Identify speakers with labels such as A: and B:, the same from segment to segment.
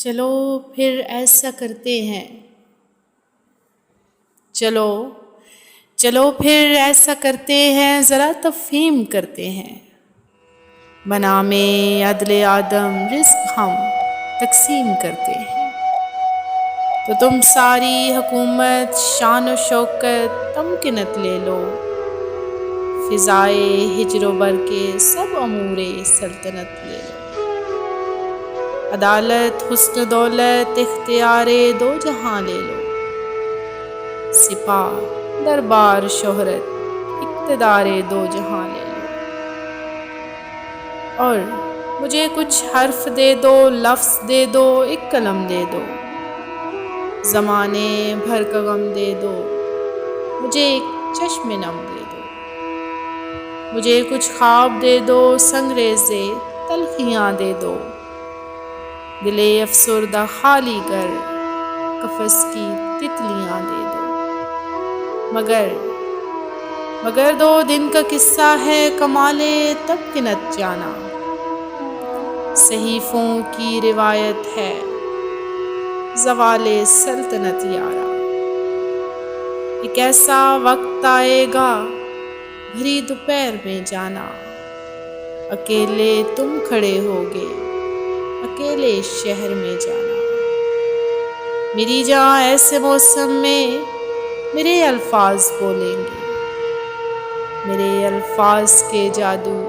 A: چلو پھر ایسا کرتے ہیں، چلو پھر ایسا کرتے ہیں، ذرا تفہیم کرتے ہیں، بنام عدل آدم رزق ہم تقسیم کرتے ہیں۔ تو تم ساری حکومت شان و شوکت تمکنت لے لو، فضائے ہجر و بر کے سب امور سلطنت لے لو۔ عدالت حسن دولت اختیار دو جہاں لے لو، سپاہ دربار شہرت اقتدار دو جہاں لے لو۔ اور مجھے کچھ حرف دے دو، لفظ دے دو، ایک قلم دے دو، زمانے بھر کا غم دے دو، مجھے ایک چشم نم دے دو۔ مجھے کچھ خواب دے دو، سنگریزے تلخیاں دے دو، دل افسردہ خالی کر قفس کی تتلیاں دے دو۔ مگر 2 دن کا قصہ ہے کمال تمکنت جانا، صحیفوں کی روایت ہے زوال سلطنت یارا۔ ایک ایسا وقت آئے گا بھری دوپہر میں جانا، اکیلے تم کھڑے ہوگے اکیلے شہر میں جانا۔ میری جاں ایسے موسم میں میرے الفاظ بولیں گے، میرے الفاظ کے جادو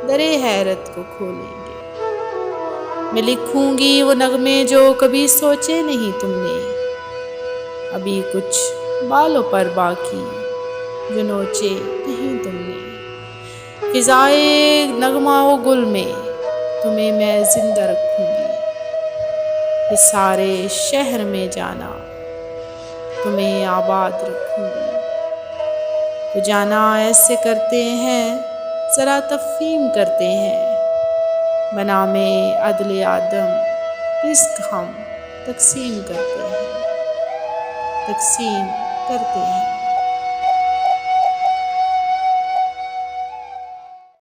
A: در حیرت کو کھولیں گے۔ میں لکھوں گی وہ نغمے جو کبھی سوچے نہیں تم نے، ابھی کچھ بالوں پر باقی جو نوچے نہیں تم نے۔ فضائے نغمہ و گل میں تمہیں میں زندہ رکھوں گی، اس سارے شہر میں جانا تمہیں آباد رکھوں گی۔ تو جانا ایسے کرتے ہیں، ذرا تفہیم کرتے ہیں، بنام عدل آدم رزق ہم تقسیم کرتے ہیں۔